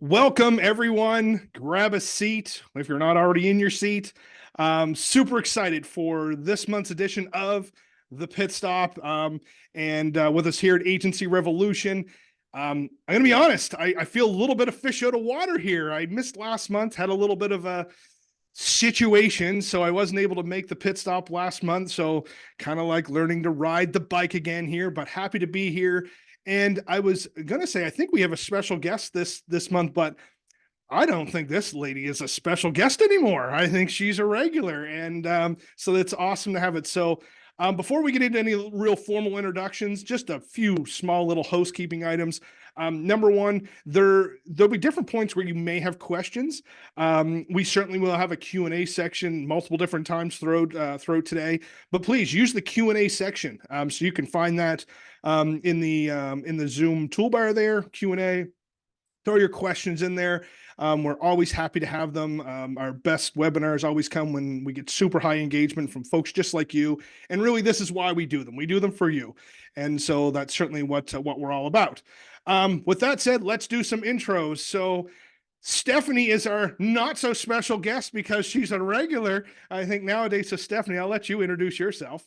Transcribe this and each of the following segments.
Welcome, everyone. Grab a seat if you're not already in your seat. Super excited for this month's edition of the Pit Stop. And with us here at Agency Revolution, I'm going to be honest, I feel a little bit of fish out of water here. I missed last month, had a little bit of a situation, so I wasn't able to make the pit stop last month. So kind of like learning to ride the bike again here, but happy to be here. And I was gonna say, I think we have a special guest this month, but I don't think this lady is a special guest anymore. I think she's a regular, and so it's awesome to have it. So before we get into any real formal introductions, just a few small little housekeeping items. Number one, there'll be different points where you may have questions. We certainly will have a Q&A section multiple different times throughout today, but please use the Q&A section so you can find that in the Zoom toolbar there, Q&A. Throw your questions in there. We're always happy to have them. Our best webinars always come when we get super high engagement from folks just like you. And really, this is why we do them. We do them for you. And so that's certainly what we're all about. With that said, let's do some intros. So Stephanie is our not so special guest because she's a regular, I think, nowadays. So Stephanie, I'll let you introduce yourself.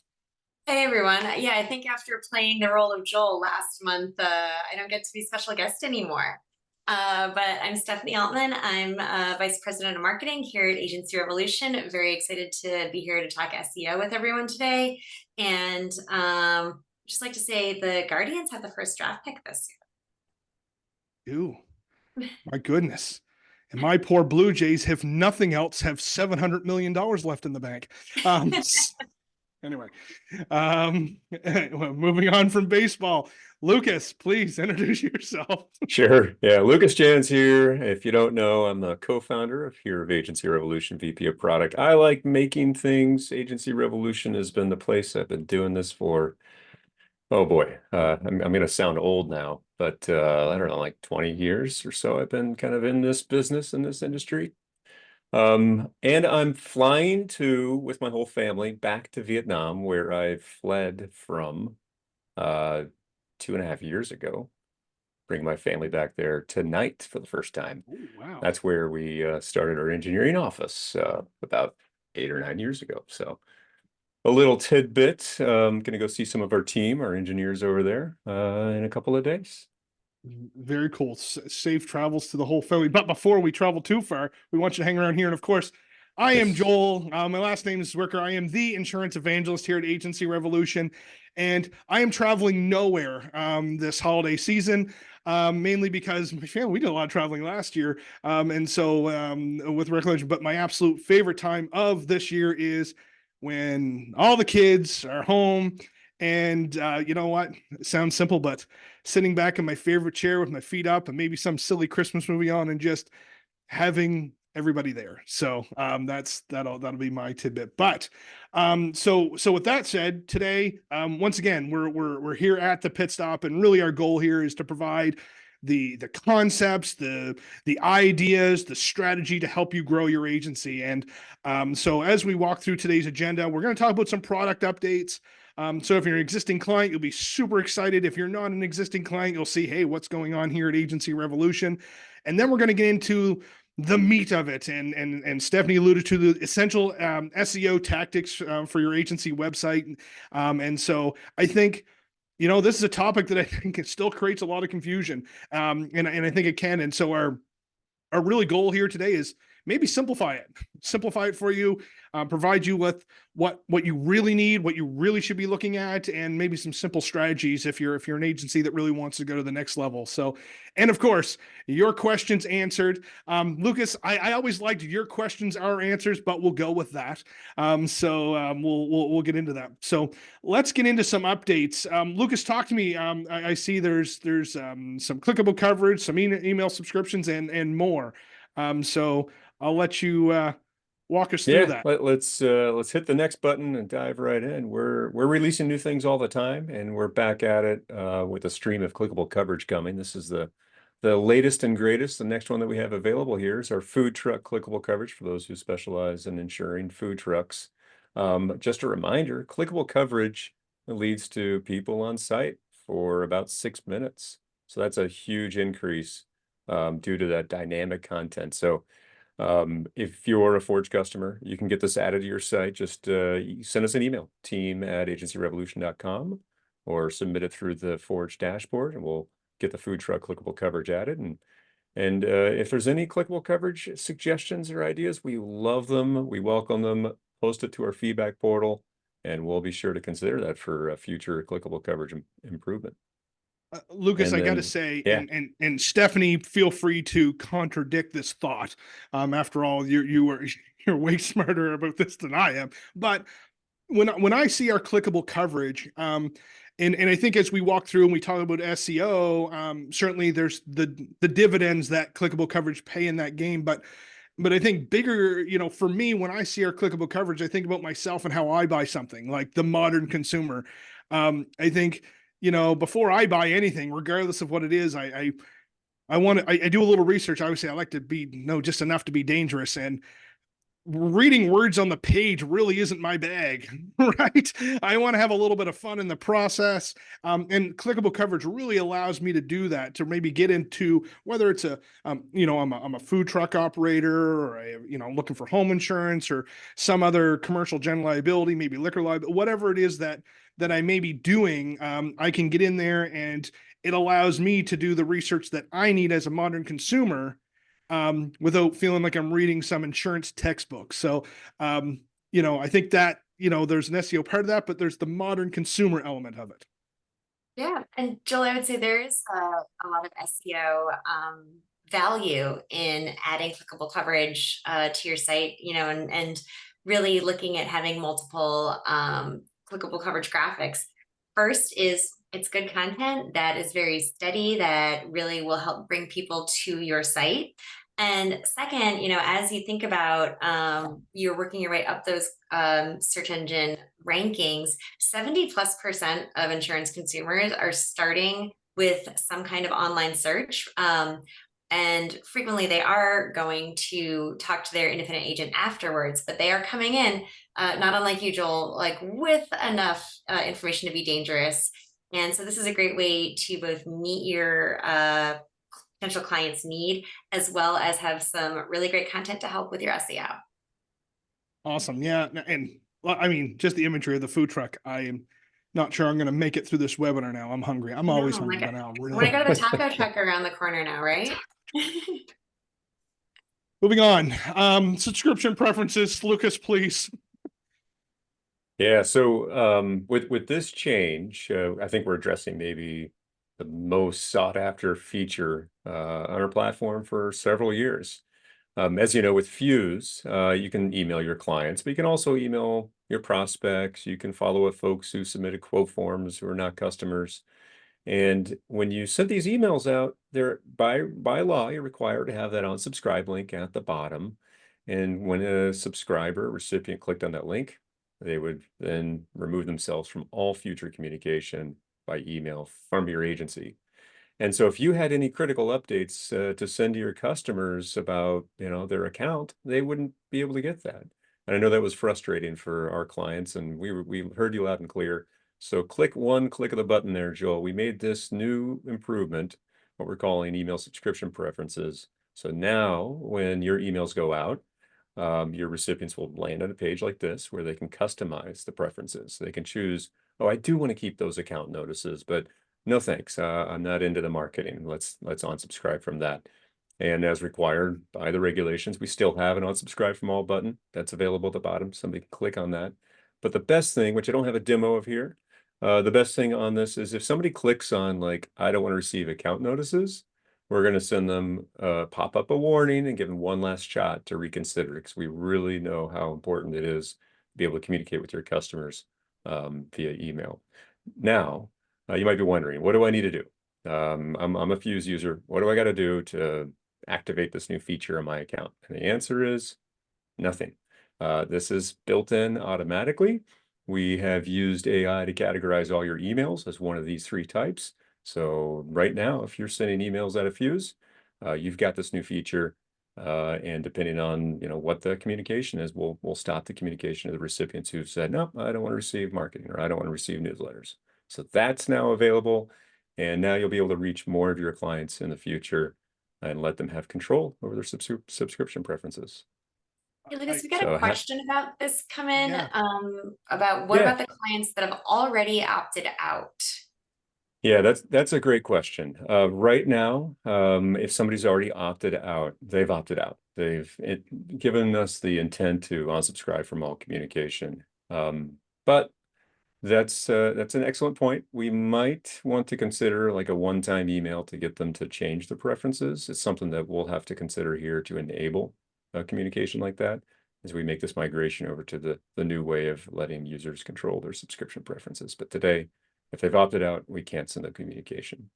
Hey everyone. Yeah, I think after playing the role of Joel last month, I don't get to be special guest anymore. But I'm Stephanie Altman. I'm Vice President of Marketing here at Agency Revolution. Very excited to be here to talk SEO with everyone today. And just like to say the Guardians had the first draft pick this Ooh, year. my goodness. And my poor Blue Jays, if nothing else, have $700 million left in the bank. Anyway, moving on from baseball. Lucas, please introduce yourself. Sure. Yeah, Lucas Jan's here. If you don't know, I'm the co-founder of Agency Revolution, VP of Product. I like making things. Agency Revolution has been the place I've been doing this for. Oh boy, I'm going to sound old now, but I don't know, like 20 years or so. I've been kind of in this business, in this industry. And I'm flying with my whole family back to Vietnam, where I fled from 2.5 years ago. Bring my family back there tonight for the first time. Ooh, wow. That's where we started our engineering office about 8 or 9 years ago. So a little tidbit. Going to go see some of our team, our engineers over there in a couple of days. Very cool. Safe travels to the whole family. But before we travel too far, we want you to hang around here. And of course, I am Yes. Joel. My last name is Zwicker. I am the insurance evangelist here at Agency Revolution. And I am traveling nowhere this holiday season, mainly because my family, we did a lot of traveling last year. And so with recollection, but my absolute favorite time of this year is when all the kids are home. And you know what? It sounds simple, but sitting back in my favorite chair with my feet up and maybe some silly Christmas movie on and just having everybody there. So that'll be my tidbit. But so with that said, today once again we're here at the pit stop, and really our goal here is to provide the concepts, the ideas, the strategy to help you grow your agency. And so as we walk through today's agenda, we're going to talk about some product updates. So if you're an existing client, you'll be super excited. If you're not an existing client, you'll see, hey, what's going on here at Agency Revolution? And then we're going to get into the meat of it. And Stephanie alluded to the essential SEO tactics for your agency website. And so I think, this is a topic that I think it still creates a lot of confusion. And I think it can. And so our really goal here today is maybe simplify it for you, provide you with what you really need, what you really should be looking at, and maybe some simple strategies if you're an agency that really wants to go to the next level. So, and of course, your questions answered. Lucas, I always liked your questions are answers, but we'll go with that. We'll get into that. So let's get into some updates. Lucas, talk to me. I see there's some clickable coverage, some email subscriptions, and more. So I'll let you walk us through that. Let's hit the next button and dive right in. We're releasing new things all the time, and we're back at it with a stream of clickable coverage coming. This is the latest and greatest. The next one that we have available here is our food truck clickable coverage for those who specialize in insuring food trucks. Just a reminder, clickable coverage leads to people on site for about 6 minutes. So that's a huge increase due to that dynamic content. So if you're a Forge customer, you can get this added to your site. Just send us an email, team@agencyrevolution.com, or submit it through the Forge dashboard, and we'll get the food truck clickable coverage added. And if there's any clickable coverage suggestions or ideas, we love them. We welcome them. Post it to our feedback portal, and we'll be sure to consider that for future clickable coverage improvement. Lucas, And I got to then, say, yeah. and Stephanie, feel free to contradict this thought. After all, you're way smarter about this than I am. But when I see our clickable coverage, and I think as we walk through and we talk about SEO, certainly there's the dividends that clickable coverage pay in that game, but I think bigger, for me, when I see our clickable coverage, I think about myself and how I buy something, like the modern consumer. I think, before I buy anything, regardless of what it is, I do a little research. Obviously, I like to know just enough to be dangerous, and reading words on the page really isn't my bag, right? I want to have a little bit of fun in the process. And clickable coverage really allows me to do that, to maybe get into whether it's I'm a food truck operator, or looking for home insurance, or some other commercial general liability, maybe liquor liability, whatever it is that I may be doing. I can get in there, and it allows me to do the research that I need as a modern consumer, without feeling like I'm reading some insurance textbook. So, I think that, there's an SEO part of that, but there's the modern consumer element of it. Yeah, and Joel, I would say there is a lot of SEO value in adding clickable coverage to your site, and really looking at having multiple clickable coverage graphics. First is it's good content that is very steady, that really will help bring people to your site. And second, as you think about you're working your way up those search engine rankings, 70+% of insurance consumers are starting with some kind of online search. And frequently they are going to talk to their independent agent afterwards, but they are coming in, not unlike you, Joel, like with enough information to be dangerous. And so this is a great way to both meet your potential clients' need, as well as have some really great content to help with your SEO. Awesome. Yeah. And I mean, just the imagery of the food truck. I am not sure I'm going to make it through this webinar now. I'm hungry. I'm always hungry, but now I'm I really want to go to the taco truck around the corner now, right? moving on. Subscription preferences, Lucas, please. Yeah, so with this change, I think we're addressing maybe the most sought after feature on our platform for several years. As you know, with Fuse, you can email your clients, but you can also email your prospects. You can follow up folks who submitted quote forms who are not customers. And when you send these emails out, they're by law, you're required to have that unsubscribe link at the bottom. And when a subscriber recipient clicked on that link, they would then remove themselves from all future communication by email from your agency. And so if you had any critical updates to send to your customers about, their account, they wouldn't be able to get that. And I know that was frustrating for our clients, and we heard you loud and clear. So click of the button there, Joel. We made this new improvement, what we're calling email subscription preferences. So now when your emails go out, your recipients will land on a page like this where they can customize the preferences. They can choose, oh, I do want to keep those account notices, but no thanks. I'm not into the marketing. Let's unsubscribe from that. And as required by the regulations, we still have an unsubscribe from all button that's available at the bottom. Somebody can click on that. But the best thing, which I don't have a demo of here, the best thing on this is if somebody clicks on like, I don't want to receive account notices, we're going to send them pop up a warning and give them one last shot to reconsider, because we really know how important it is to be able to communicate with your customers via email. Now, you might be wondering, what do I need to do? I'm a Fuse user. What do I got to do to activate this new feature on my account? And the answer is nothing. This is built in automatically. We have used AI to categorize all your emails as one of these three types. So right now, if you're sending emails out of Fuse, you've got this new feature. And depending on what the communication is, we'll stop the communication to the recipients who've said, no, I don't want to receive marketing, or I don't want to receive newsletters. So that's now available. And now you'll be able to reach more of your clients in the future and let them have control over their subscription preferences. Hey, Lucas, we got So a question about this come in, Yeah. about what yeah, about the clients that have already opted out? yeah, that's a great question. Right now, if somebody's already opted out, they've opted out. They've given us the intent to unsubscribe from all communication. But that's an excellent point. We might want to consider like a one-time email to get them to change the preferences. It's something that we'll have to consider here to enable communication like that as we make this migration over to the new way of letting users control their subscription preferences. But today, if they've opted out, we can't send the communication.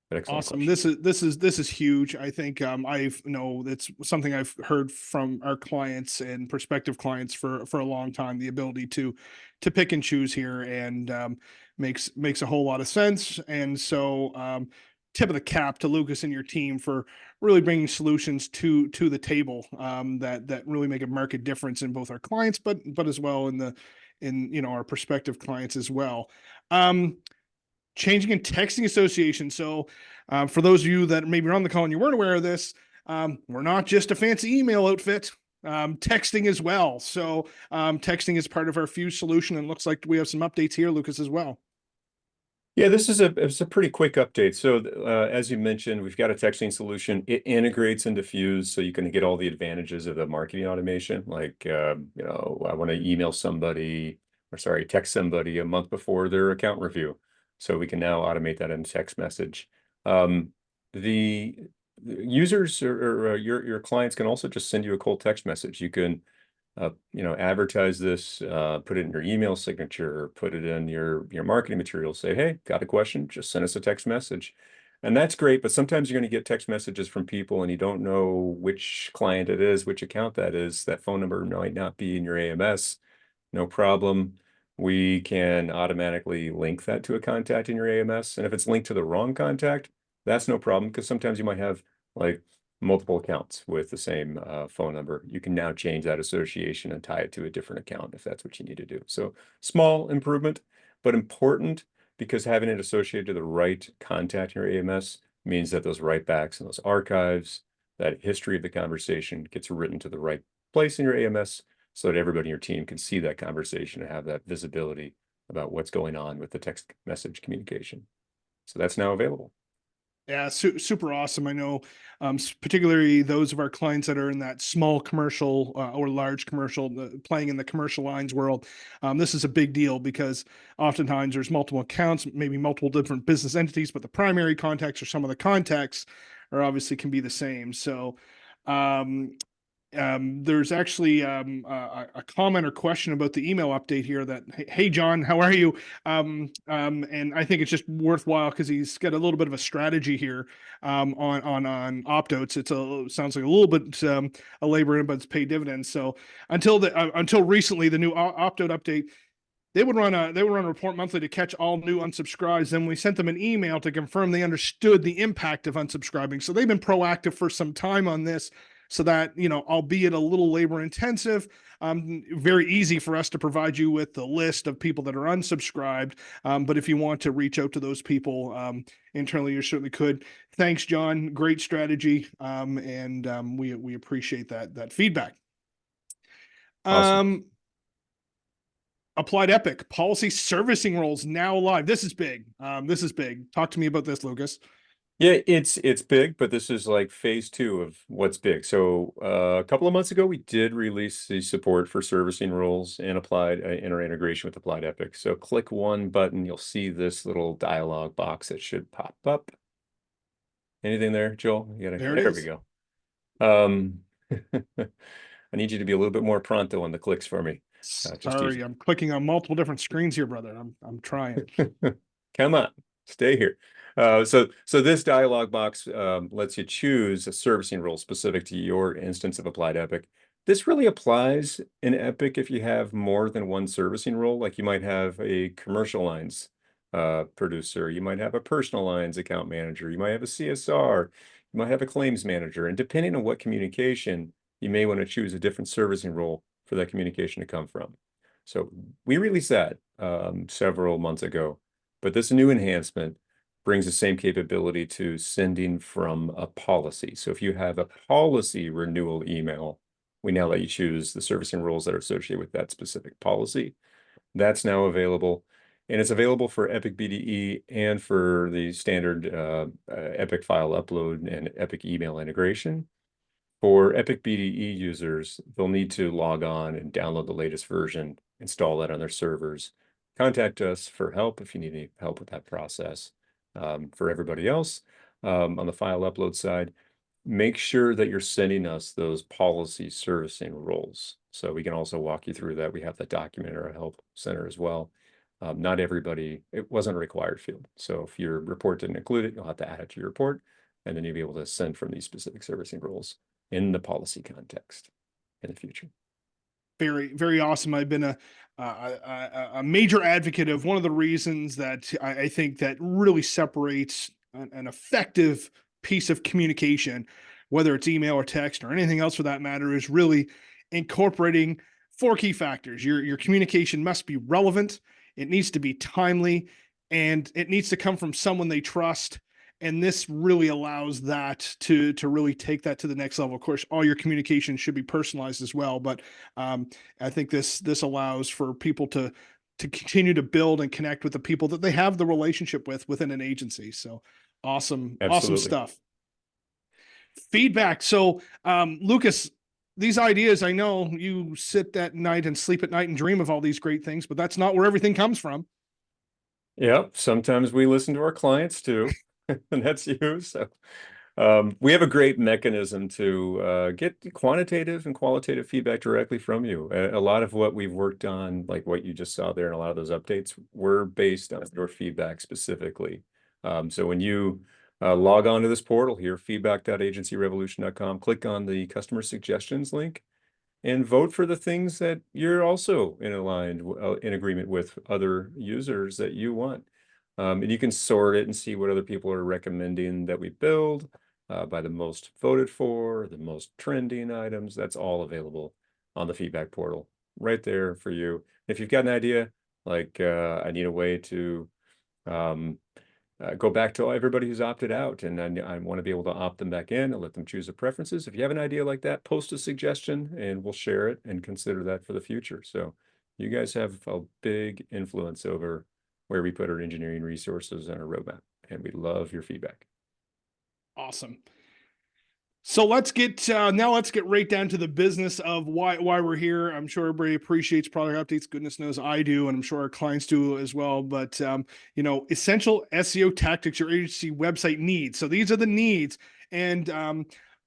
But excellent Awesome. question. This is huge. I think I've it's something I've heard from our clients and prospective clients for a long time. The ability to pick and choose here and makes a whole lot of sense. And so tip of the cap to Lucas and your team for really bringing solutions to the table that really make a market difference in both our clients, but as well in our prospective clients as well. Changing in texting association. So, for those of you that maybe are on the call and you weren't aware of this, we're not just a fancy email outfit. Texting as well. So, texting is part of our Fuse solution, and it looks like we have some updates here, Lucas, as well. Yeah, it's a pretty quick update. So as you mentioned, we've got a texting solution. It integrates into Fuse, so you can get all the advantages of the marketing automation. Like, I want to email somebody, or sorry, text somebody a month before their account review. So we can now automate that in text message. The users or your clients can also just send you a cold text message. You can advertise this, put it in your email signature, or put it in your marketing materials. Say, hey, got a question? Just send us a text message. And that's great, but sometimes you're going to get text messages from people and you don't know which client it is, which account that is. That phone number might not be in your AMS. No problem. We can automatically link that to a contact in your AMS. And if it's linked to the wrong contact, that's no problem, because sometimes you might have like multiple accounts with the same phone number. You can now change that association and tie it to a different account if that's what you need to do. So small improvement, but important, because having it associated to the right contact in your AMS means that those write backs and those archives, that history of the conversation gets written to the right place in your AMS, so that everybody in your team can see that conversation and have that visibility about what's going on with the text message communication. So that's now available. Yeah, super awesome. I know, particularly those of our clients that are in that small commercial or large commercial, playing in the commercial lines world. This is a big deal because oftentimes there's multiple accounts, maybe multiple different business entities, but the primary contacts or some of the contacts are obviously can be the same. So, there's actually a comment or question about the email update here that, hey, John, how are you? And I think it's just worthwhile because he's got a little bit of a strategy here on opt-outs. Sounds like a little bit a labor, but it's paid dividends. So until recently, the new opt-out update, they would run a report monthly to catch all new unsubscribes. Then we sent them an email to confirm they understood the impact of unsubscribing. So they've been proactive for some time on this, so that, albeit a little labor intensive, very easy for us to provide you with the list of people that are unsubscribed. But if you want to reach out to those people internally, you certainly could. Thanks, John. Great strategy, and we appreciate that feedback. Awesome. Applied Epic policy servicing roles now live. This is big. This is big. Talk to me about this, Lucas. Yeah, it's big, but this is like phase 2 of what's big. So a couple of months ago, we did release the support for servicing roles and applied in our integration with Applied Epic. So click one button, you'll see this little dialog box that should pop up. Anything there, Joel? There it There is. we go. I need you to be a little bit more pronto on the clicks for me. Sorry, I'm clicking on multiple different screens here, brother. I'm trying. Come on, stay here. So this dialog box lets you choose a servicing role specific to your instance of Applied Epic. This really applies in Epic if you have more than one servicing role, like you might have a commercial lines producer, you might have a personal lines account manager, you might have a CSR, you might have a claims manager, and depending on what communication, you may want to choose a different servicing role for that communication to come from. So we released that several months ago, but this new enhancement brings the same capability to sending from a policy. So if you have a policy renewal email, we now let you choose the servicing rules that are associated with that specific policy. That's now available. And it's available for Epic BDE and for the standard Epic file upload and Epic email integration. For Epic BDE users, they'll need to log on and download the latest version, install that on their servers. Contact us for help if you need any help with that process. For everybody else, on the file upload side, make sure that you're sending us those policy servicing roles. So we can also walk you through that. We have that document in our help center as well. Not everybody, it wasn't a required field. So if your report didn't include it, you'll have to add it to your report, and then you'll be able to send from these specific servicing roles in the policy context in the future. Very, very awesome. I've been a major advocate of one of the reasons that I think that really separates an effective piece of communication, whether it's email or text or anything else for that matter, is really incorporating four key factors. Your communication must be relevant, it needs to be timely, and it needs to come from someone they trust. And this really allows that to really take that to the next level. Of course, all your communication should be personalized as well, but I think this allows for people to continue to build and connect with the people that they have the relationship with within an agency. So awesome, awesome Absolutely. stuff. Feedback. So Lucas, these ideas, I know you sit at night and sleep at night and dream of all these great things, but that's not where everything comes from. Yep. Sometimes we listen to our clients too, and that's you. So we have a great mechanism to get quantitative and qualitative feedback directly from you. A lot of what we've worked on, like what you just saw there, and a lot of those updates were based on your feedback specifically. So when you log on to this portal here, feedback.agencyrevolution.com, click on the customer suggestions link and vote for the things that you're also in agreement with other users that you want. And you can sort it and see what other people are recommending that we build by the most voted for, the most trending items. That's all available on the feedback portal right there for you. If you've got an idea, like I need a way to go back to everybody who's opted out, and I want to be able to opt them back in and let them choose their preferences. If you have an idea like that, post a suggestion and we'll share it and consider that for the future. So you guys have a big influence over where we put our engineering resources and our roadmap, and we love your feedback. Awesome. So let's get right down to the business of why we're here. I'm sure everybody appreciates product updates. Goodness knows I do, and I'm sure our clients do as well. But essential SEO tactics your agency website needs. So these are the needs, and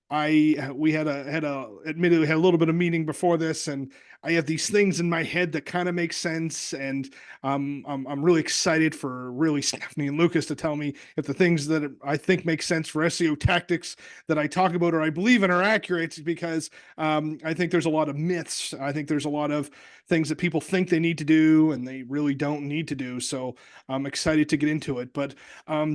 we had admittedly had a little bit of meeting before this, and I have these things in my head that kind of make sense, and I'm really excited for really Stephanie and Lucas to tell me if the things that I think make sense for SEO tactics that I talk about or I believe in are accurate, because I think there's a lot of myths. I think there's a lot of things that people think they need to do and they really don't need to do. So I'm excited to get into it. But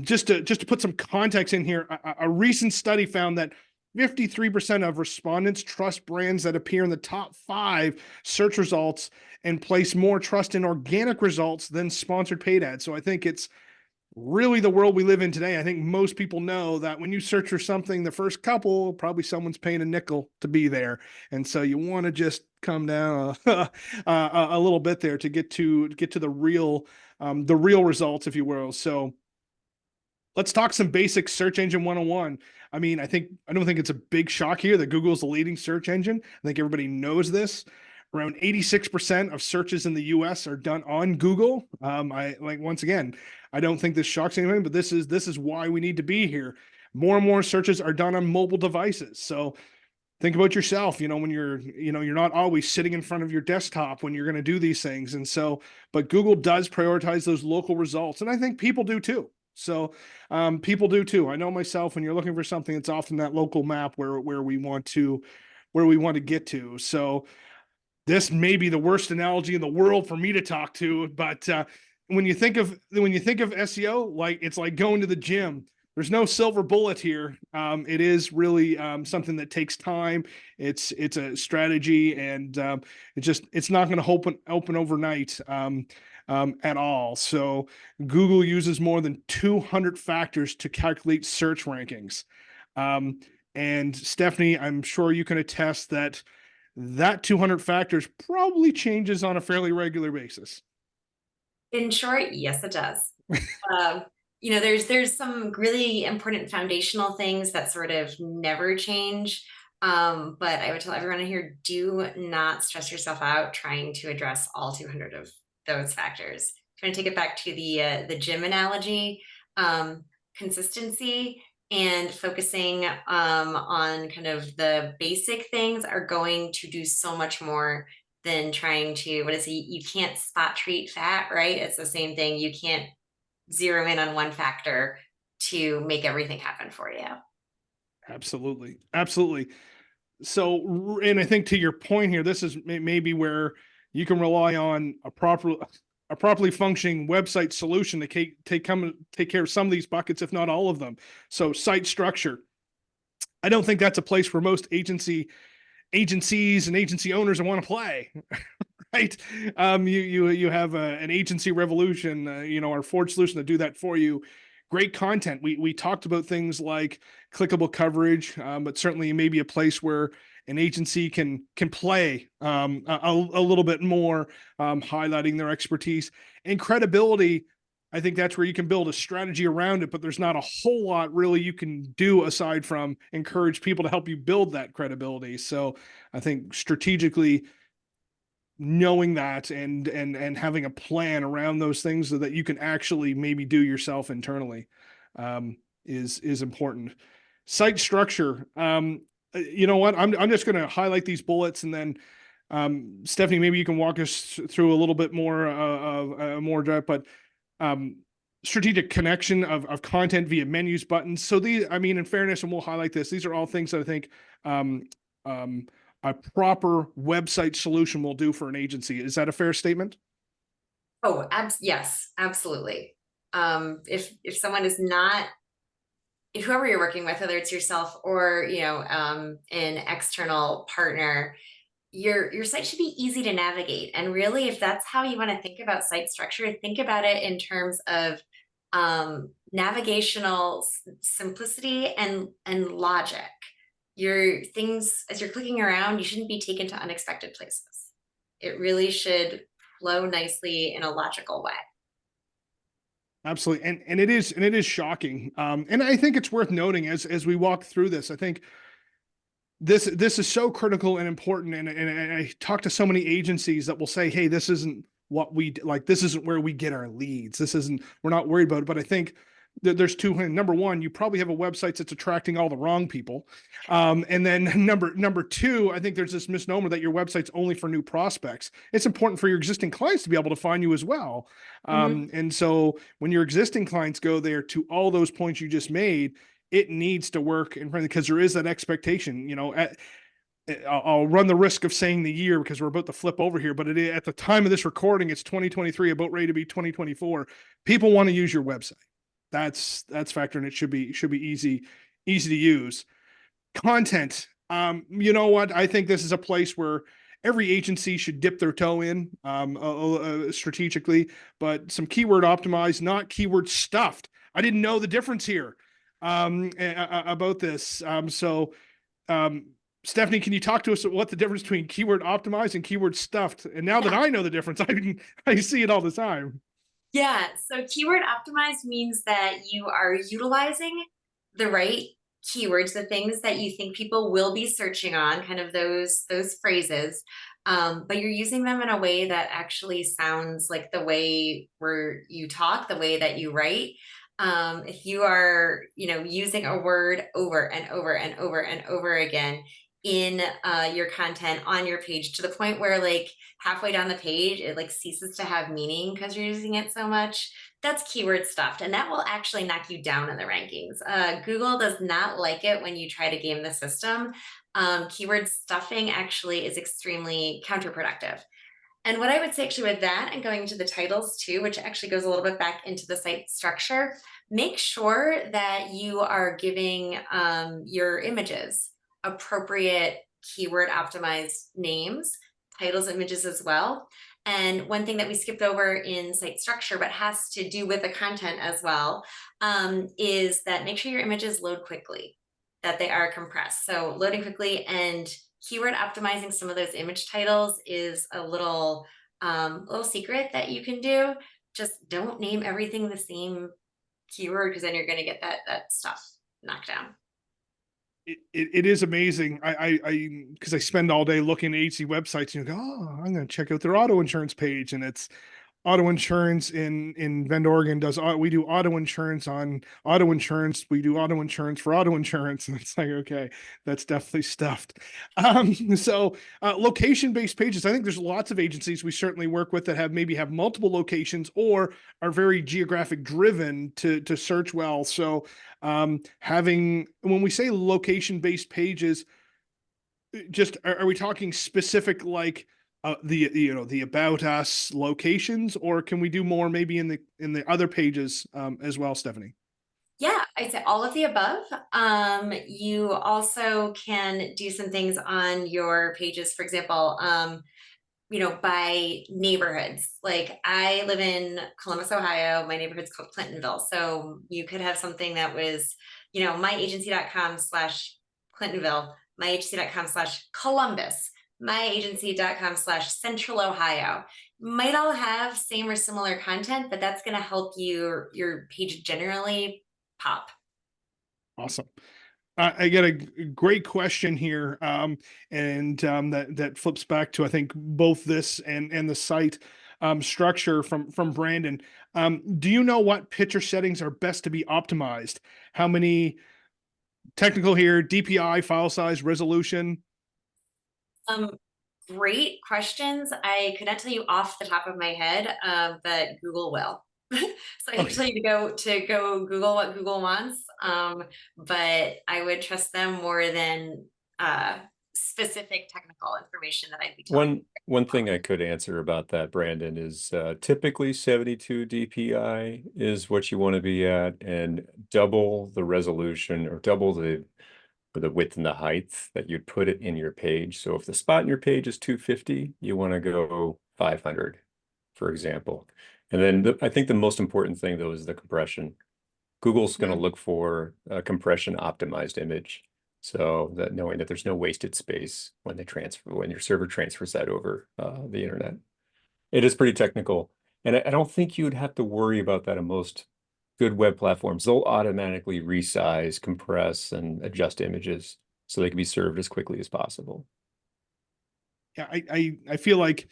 just to put some context in here, a recent study found that 53% of respondents trust brands that appear in the top 5 search results and place more trust in organic results than sponsored paid ads. So I think it's really the world we live in today. I think most people know that when you search for something, the first couple, probably someone's paying a nickel to be there. And so you want to just come down a little bit there to get to the real results, if you will. So let's talk some basic search engine 101. I mean, I don't think it's a big shock here that Google's the leading search engine. I think everybody knows this. Around 86% of searches in the US are done on Google. Once again, I don't think this shocks anybody, but this is why we need to be here. More and more searches are done on mobile devices. So think about yourself, when you're not always sitting in front of your desktop when you're going to do these things. And so, but Google does prioritize those local results. And I think people do too. So people do too. I know myself, when you're looking for something, it's often that local map where we want to get to. So this may be the worst analogy in the world for me to talk to, but when you think of SEO, like it's like going to the gym. There's no silver bullet here. It is really something that takes time. It's a strategy, and it's not going to open overnight. at all. So Google uses more than 200 factors to calculate search rankings. And Stephanie, I'm sure you can attest that 200 factors probably changes on a fairly regular basis. In short, yes, it does. Um, you know, there's some really important foundational things that sort of never change. But I would tell everyone in here, do not stress yourself out trying to address all 200 of those factors. Trying to take it back to the gym analogy, consistency and focusing on kind of the basic things are going to do so much more than trying to, what is it? You can't spot treat fat, right? It's the same thing. You can't zero in on one factor to make everything happen for you. Absolutely. Absolutely. So, and I think to your point here, this is maybe where you can rely on a properly functioning website solution to take care of some of these buckets, if not all of them. So site structure. I don't think that's a place where most agencies and agency owners want to play. Right. You have an agency revolution, our Forge solution to do that for you. Great content. We talked about things like clickable coverage, but certainly maybe a place where an agency can play a little bit more, highlighting their expertise and credibility. I think that's where you can build a strategy around it, but there's not a whole lot really you can do aside from encourage people to help you build that credibility. So I think strategically knowing that and having a plan around those things so that you can actually maybe do yourself internally is important. Site structure. You know what? I'm just going to highlight these bullets and then Stephanie, maybe you can walk us through a little bit more of more depth, but strategic connection of content via menus, buttons. So these, I mean, in fairness, and we'll highlight this, these are all things that I think a proper website solution will do for an agency. Is that a fair statement? Oh, yes, absolutely. If someone is not, if whoever you're working with, whether it's yourself or an external partner, your site should be easy to navigate. And really, if that's how you want to think about site structure, think about it in terms of navigational simplicity and logic. Your things, as you're clicking around, you shouldn't be taken to unexpected places. It really should flow nicely in a logical way. Absolutely. And it is shocking. And I think it's worth noting as we walk through this, I think this is so critical and important. And I talk to so many agencies that will say, hey, this isn't what we like. This isn't where we get our leads. This isn't, we're not worried about it. But I think there's two. Number one, you probably have a website that's attracting all the wrong people. And then number two, I think there's this misnomer that your website's only for new prospects. It's important for your existing clients to be able to find you as well. And so when your existing clients go there, to all those points you just made, it needs to work in front, because there is that expectation, I'll run the risk of saying the year because we're about to flip over here, but at the time of this recording, it's 2023, about ready to be 2024. People want to use your website. That's factor, and it should be easy to use. Content. You know what? I think this is a place where every agency should dip their toe in strategically, but some keyword optimized, not keyword stuffed. I didn't know the difference here about this. Stephanie, can you talk to us about what the difference between keyword optimized and keyword stuffed? And now that I know the difference, I see it all the time. Yeah, so keyword optimized means that you are utilizing the right keywords, the things that you think people will be searching on, kind of those phrases, but you're using them in a way that actually sounds like the way where you talk, the way that you write. If you are, using a word over and over and over and over again in your content on your page, to the point where like halfway down the page it like ceases to have meaning because you're using it so much, that's keyword stuffed, and that will actually knock you down in the rankings. Google does not like it when you try to game the system. Keyword stuffing actually is extremely counterproductive. And what I would say actually with that, and going into the titles too, which actually goes a little bit back into the site structure, make sure that you are giving your images appropriate keyword optimized names, titles, images as well. And one thing that we skipped over in site structure, but has to do with the content as well, is that make sure your images load quickly, that they are compressed. So loading quickly and keyword optimizing some of those image titles is a little secret that you can do. Just don't name everything the same keyword, because then you're going to get that stuff knocked down. It is amazing. Because I spend all day looking at agency websites and you go, oh, I'm going to check out their auto insurance page, and it's auto insurance in Bend, Oregon we do auto insurance on auto insurance. We do auto insurance for auto insurance. And it's like, okay, that's definitely stuffed. So location-based pages, I think there's lots of agencies we certainly work with that have multiple locations or are very geographic driven to search well. So when we say location-based pages, just are we talking specific like the about us locations, or can we do more maybe in the other pages as well, Stephanie? Yeah, I'd say all of the above. You also can do some things on your pages, for example, by neighborhoods. Like I live in Columbus, Ohio. My neighborhood's called Clintonville. So you could have something that was, myagency.com/Clintonville, myagency.com/Columbus, myagency.com/Central Ohio. Might all have same or similar content, but that's going to help your page generally pop. Awesome. I get a great question here, and that flips back to I think both this and the site structure from Brandon. Do you know what picture settings are best to be optimized? How many technical here? DPI, file size, resolution. Great questions. I could not tell you off the top of my head, but Google will. So I hate to tell you to go Google what Google wants, but I would trust them more than specific technical information that I'd be telling. One thing I could answer about that, Brandon, is typically 72 DPI is what you want to be at, and double the resolution or double the width and the height that you'd put it in your page. So if the spot in your page is 250, you want to go 500, for example. And then I think the most important thing though is the compression. Google's going to look for a compression optimized image, so that knowing that there's no wasted space when your server transfers that over the internet. It is pretty technical, and I don't think you'd have to worry about that in most good web platforms. They'll automatically resize, compress, and adjust images so they can be served as quickly as possible. Yeah, I feel like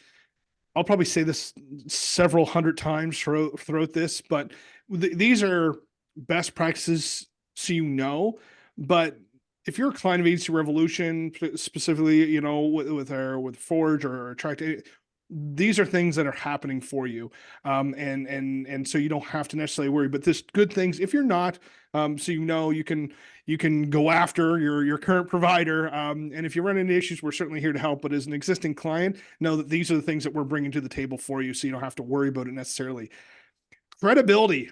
I'll probably say this several hundred times throughout this, but these are best practices, so but if you're a client of Agency Revolution, specifically, with Forge or Attract, these are things that are happening for you, and so you don't have to necessarily worry. But this good things, if you're not, so you can go after your current provider, and if you run into issues, we're certainly here to help. But as an existing client, know that these are the things that we're bringing to the table for you, so you don't have to worry about it necessarily. Credibility.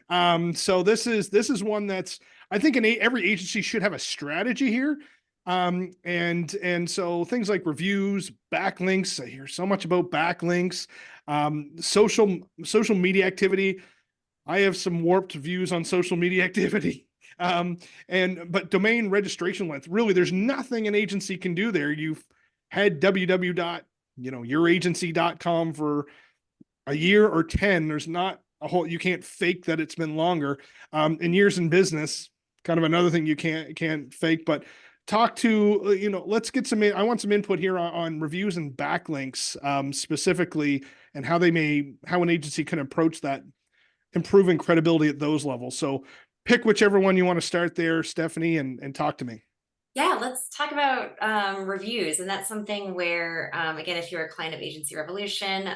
So this is one that's, I think every agency should have a strategy here. And so things like reviews, backlinks, I hear so much about backlinks, social media activity. I have some warped views on social media activity. But domain registration length, really, there's nothing an agency can do there. You've had youragency.com for a year or 10. There's not you can't fake that it's been longer. In years in business, kind of another thing you can't fake. But talk to, let's get I want some input here on reviews and backlinks, specifically, and how an agency can approach that, improving credibility at those levels. So pick whichever one you want to start there, Stephanie, and talk to me. Yeah, let's talk about reviews. And that's something where, again, if you're a client of Agency Revolution,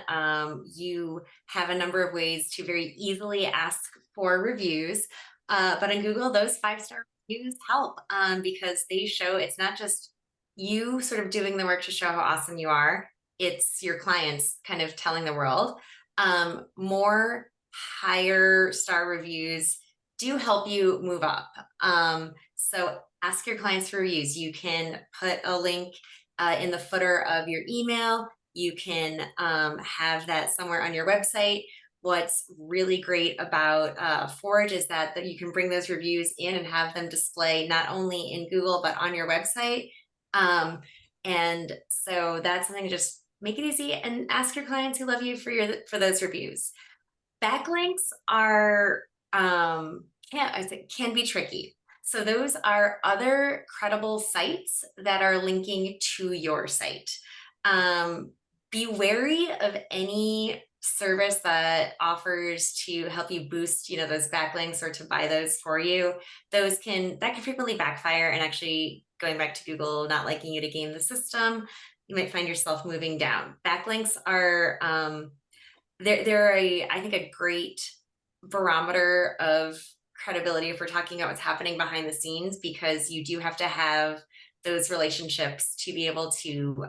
you have a number of ways to very easily ask for reviews. But on Google, those 5-star reviews help, because they show it's not just you sort of doing the work to show how awesome you are. It's your clients kind of telling the world. More higher star reviews do help you move up. So ask your clients for reviews. You can put a link in the footer of your email. You can have that somewhere on your website. What's really great about Forge is that you can bring those reviews in and have them display not only in Google, but on your website. And so that's something to just make it easy and ask your clients who love you for those reviews. Backlinks are can be tricky. So those are other credible sites that are linking to your site. Be wary of any service that offers to help you boost, those backlinks or to buy those for you. That can frequently backfire, and actually, going back to Google not liking you to game the system, you might find yourself moving down. Backlinks are they're I think a great barometer of credibility if we're talking about what's happening behind the scenes, because you do have to have those relationships to be able to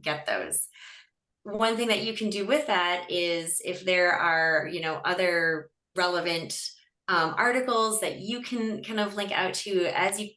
get those. One thing that you can do with that is, if there are, other relevant articles that you can kind of link out to, as you,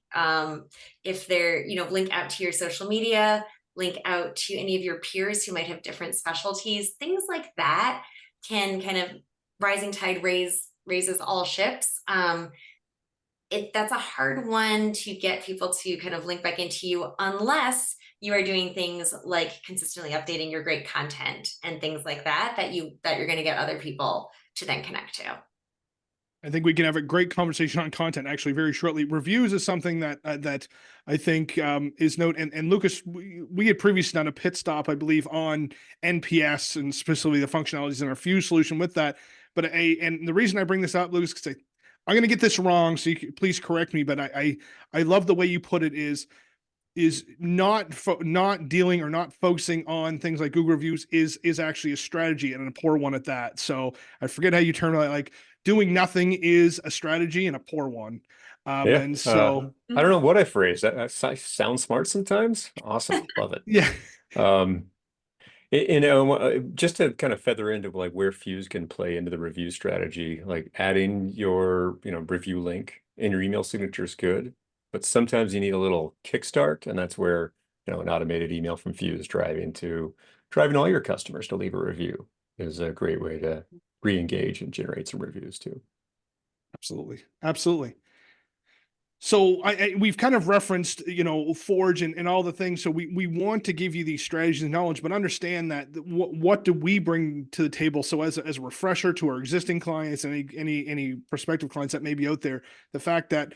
if they're, link out to your social media, link out to any of your peers who might have different specialties, things like that can kind of, rising tide raises all ships. That's a hard one to get people to kind of link back into you, unless you are doing things like consistently updating your great content and things like that you're going to get other people to then connect to. I think we can have a great conversation on content actually very shortly. Reviews is something that I think is and Lucas, we had previously done a pit stop, I believe, on NPS and specifically the functionalities in our Fuse solution with that. But and the reason I bring this up, Lucas, because I'm going to get this wrong, so please correct me. But I love the way you put it is not dealing or not focusing on things like Google reviews is actually a strategy, and a poor one at that. So I forget how you term it, like doing nothing is a strategy and a poor one. Yeah. And so I don't know what I phrased. That sounds smart sometimes. Awesome. Love it. yeah. Just to kind of feather into like where Fuse can play into the review strategy, like adding your, review link in your email signature is good, but sometimes you need a little kickstart, and that's where, an automated email from Fuse driving all your customers to leave a review is a great way to re-engage and generate some reviews too. Absolutely. So we've kind of referenced, Forge and all the things. So we want to give you these strategies and knowledge, but understand that what do we bring to the table? So as a refresher to our existing clients and any prospective clients that may be out there, the fact that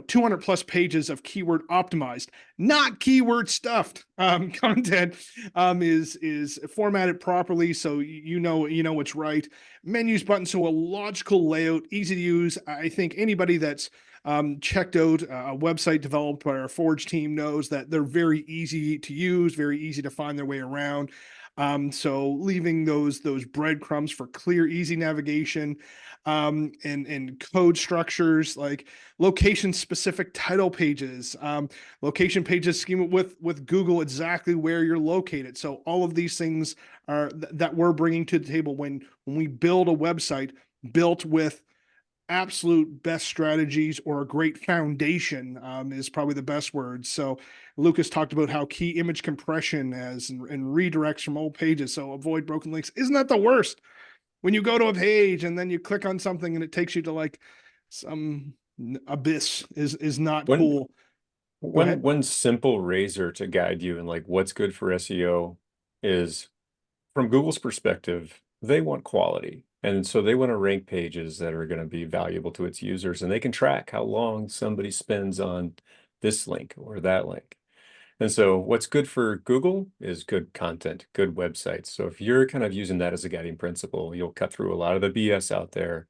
200 plus pages of keyword optimized, not keyword stuffed content is formatted properly, so you know what's right. Menus, buttons, so a logical layout, easy to use. I think anybody that's checked out a website developed by our Forge team knows that they're very easy to use, very easy to find their way around. So leaving those breadcrumbs for clear, easy navigation, and code structures like location specific title pages, location pages schema with Google exactly where you're located. So all of these things are that we're bringing to the table when we build a website built with absolute best strategies, or a great foundation is probably the best word. So Lucas talked about how key image compression and redirects from old pages. So avoid broken links. Isn't that the worst? When you go to a page and then you click on something and it takes you to like some abyss is not cool. One simple razor to guide you in like what's good for SEO is, from Google's perspective, they want quality. And so they want to rank pages that are going to be valuable to its users, and they can track how long somebody spends on this link or that link. And so what's good for Google is good content, good websites. So if you're kind of using that as a guiding principle, you'll cut through a lot of the BS out there,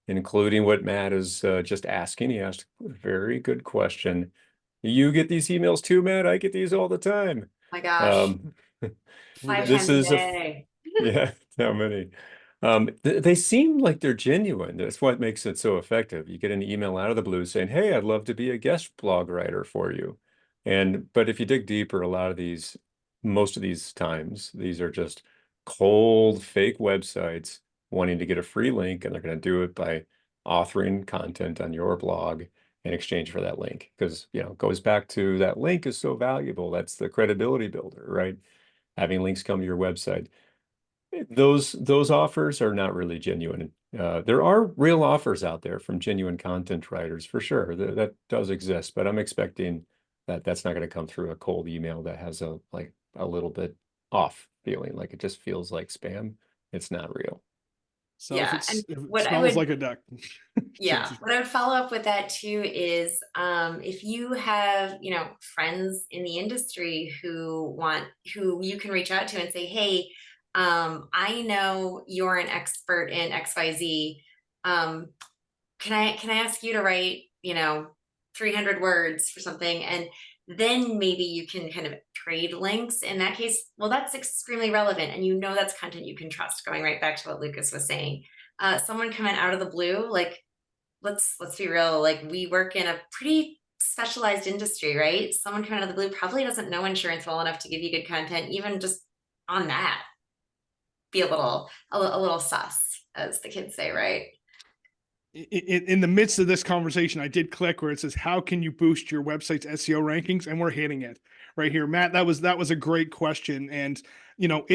including what Matt is just asking. He asked a very good question. You get these emails too, Matt? I get these all the time. Oh my gosh. 5 this times is a day. yeah, how many? They seem like they're genuine. That's what makes it so effective. You get an email out of the blue saying, "Hey, I'd love to be a guest blog writer for you." But if you dig deeper, most of these times, these are just cold, fake websites wanting to get a free link, and they're going to do it by authoring content on your blog in exchange for that link. Because, it goes back to that link is so valuable. That's the credibility builder, right? having links come to your website. Those offers are not really genuine. There are real offers out there from genuine content writers for sure. That does exist, but I'm expecting that that's not going to come through a cold email that has a little bit off feeling, like it just feels like spam. It's not real. So Yeah, and if it what I smells would, like a duck. yeah, chances- what I would follow up with that too is if you have, you know, friends in the industry who you can reach out to and say, hey, I know you're an expert in XYZ. Can I ask you to write, you know, 300 words for something? And then maybe you can kind of trade links. In that case, well, that's extremely relevant. And you know that's content you can trust, going right back to what Lucas was saying. Someone coming out of the blue, like, let's be real, like we work in a pretty specialized industry, right? Someone coming out of the blue probably doesn't know insurance well enough to give you good content, even just on that. Be a little sus, as the kids say, right? In the midst of this conversation, I did click where it says, how can you boost your website's SEO rankings? And we're hitting it right here. Matt, that was a great question. And, you know,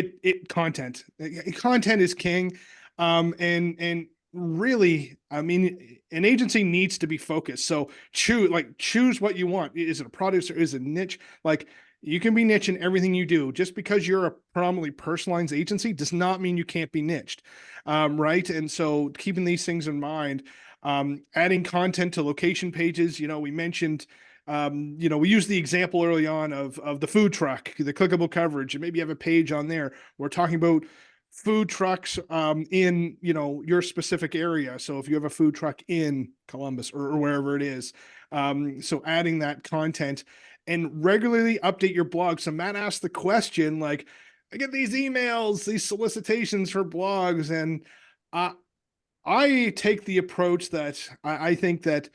content is king. And really, I mean, an agency needs to be focused. So choose what you want. Is it a product or is it a niche? Like, you can be niche in everything you do. Just because you're a predominantly personalized agency does not mean you can't be niched, right? And so keeping these things in mind, adding content to location pages. You know, we mentioned, you know, we used the example early on of the food truck, the clickable coverage, and maybe you have a page on there. We're talking about food trucks in, you know, your specific area. So if you have a food truck in Columbus or wherever it is, so adding that content and regularly update your blog. So Matt asked the question, like, I get these emails, these solicitations for blogs, and I take the approach that I think that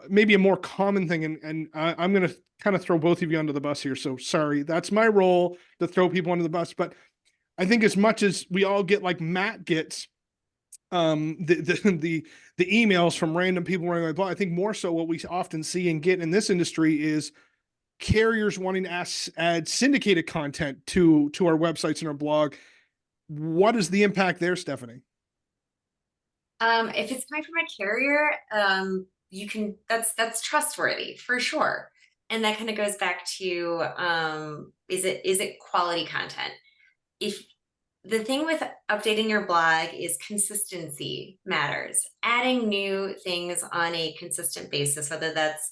maybe a more common thing, and I'm going to kind of throw both of you under the bus here. So sorry, that's my role to throw people under the bus. But I think as much as we all get, like Matt gets, the emails from random people running my blog, I think more so what we often see and get in this industry is carriers wanting to add syndicated content to our websites and our blog. What is the impact there, Stephanie? If it's coming from a carrier, you can, that's trustworthy for sure. And that kind of goes back to, is it quality content? If the thing with updating your blog is consistency matters, adding new things on a consistent basis, whether that's,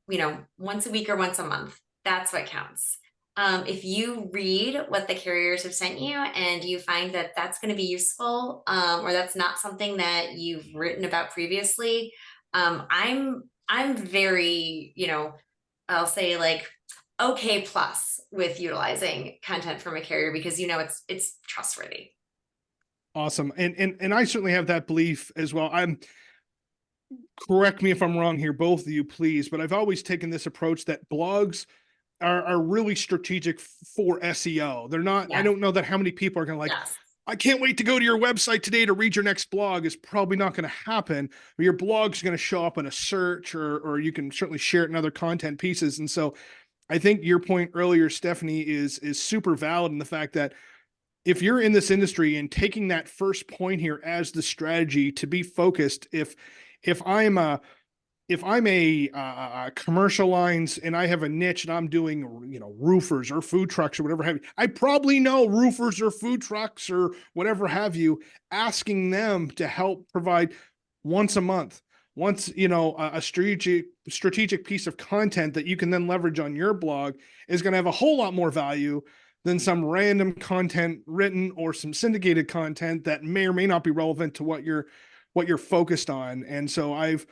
you know, once a week or once a month, that's what counts. If you read what the carriers have sent you and you find that that's going to be useful, or that's not something that you've written about previously, I'm very, you know, I'll say like okay plus with utilizing content from a carrier because you know it's trustworthy. Awesome. And I certainly have that belief as well. Correct me if I'm wrong here, both of you, please, but I've always taken this approach that blogs are really strategic for SEO. They're not, I Yes, don't know that how many people are going to like, yes. I can't wait to go to your website today to read your next blog is probably not going to happen. Your blog's going to show up in a search or you can certainly share it in other content pieces. And so I think your point earlier, Stephanie, is super valid in the fact that if you're in this industry and taking that first point here as the strategy to be focused, if I'm a commercial lines and I have a niche and I'm doing, you know, roofers or food trucks or whatever have you, I probably know roofers or food trucks or whatever have you, asking them to help provide once a month, once, you know, a strategic piece of content that you can then leverage on your blog is going to have a whole lot more value than some random content written or some syndicated content that may or may not be relevant to what you're focused on. And so I've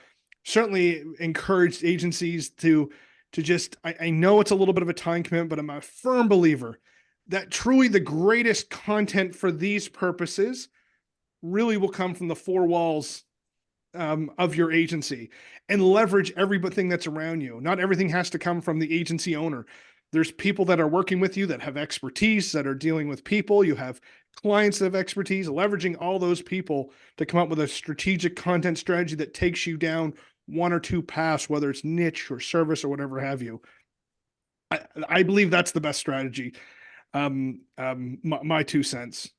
certainly encouraged agencies to just, I know it's a little bit of a time commitment, but I'm a firm believer that truly the greatest content for these purposes really will come from the four walls of your agency and leverage everything that's around you. Not everything has to come from the agency owner. There's people that are working with you that have expertise, that are dealing with people. You have clients that have expertise, leveraging all those people to come up with a strategic content strategy that takes you down one or two paths, whether it's niche or service or whatever have you. I believe that's the best strategy. my 2 cents.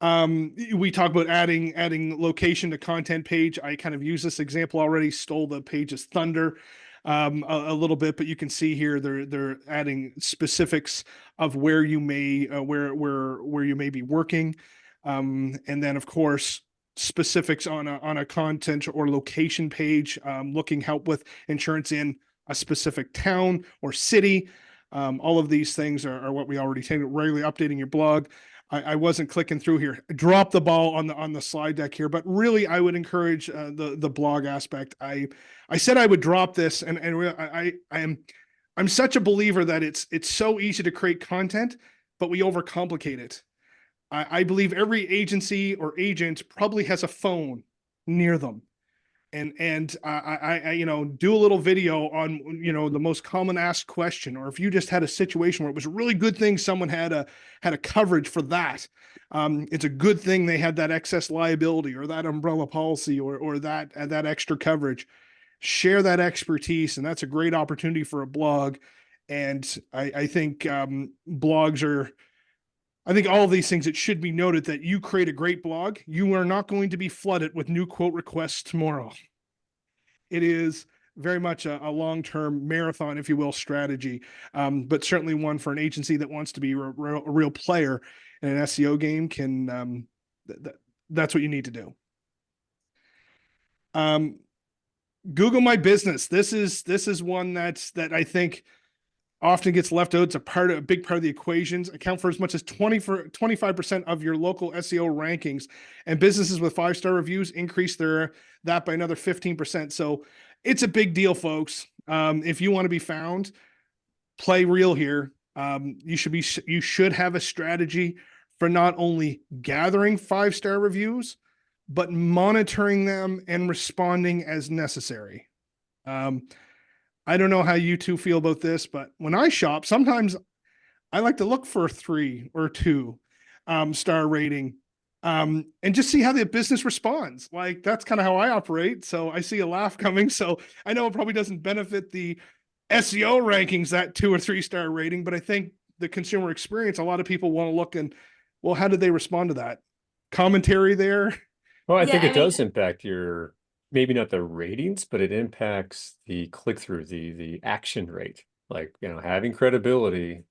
We talk about adding location to content page. I kind of use this example already, stole the page's thunder a little bit, but you can see here they're adding specifics of where you may where you may be working, and then of course specifics on a content or location page, looking help with insurance in a specific town or city. All of these things are what we already say. Regularly updating your blog. I wasn't clicking through here. Drop the ball on the slide deck here, but really I would encourage the blog aspect. I said I would drop this, and I'm such a believer that it's so easy to create content, but we overcomplicate it. I believe every agency or agent probably has a phone near them. And I do a little video on the most common asked question, or if you just had a situation where it was a really good thing someone had a coverage for that. It's a good thing they had that excess liability or that umbrella policy or that extra coverage. Share that expertise, and that's a great opportunity for a blog. And I think blogs are. I think all of these things, it should be noted that you create a great blog, you are not going to be flooded with new quote requests tomorrow. It is very much a long-term marathon, if you will, strategy, but certainly one for an agency that wants to be a real player in an SEO game can, that's what you need to do. Google My Business. This is one that I think often gets left out. It's a big part of the equations. Account for as much as 25% of your local SEO rankings, and businesses with 5-star reviews increase that by another 15%. So it's a big deal, folks. If you want to be found, play real here. You should have a strategy for not only gathering 5-star reviews, but monitoring them and responding as necessary. I don't know how you two feel about this, but when I shop, sometimes I like to look for a 3 or 2 star rating, and just see how the business responds. Like, that's kind of how I operate. So I see a laugh coming. So I know it probably doesn't benefit the SEO rankings, that 2 or 3 star rating, but I think the consumer experience, a lot of people want to look and, well, how did they respond to that? Commentary there. Well, I think it does impact your, maybe not the ratings, but it impacts the click-through, the action rate. Like, having credibility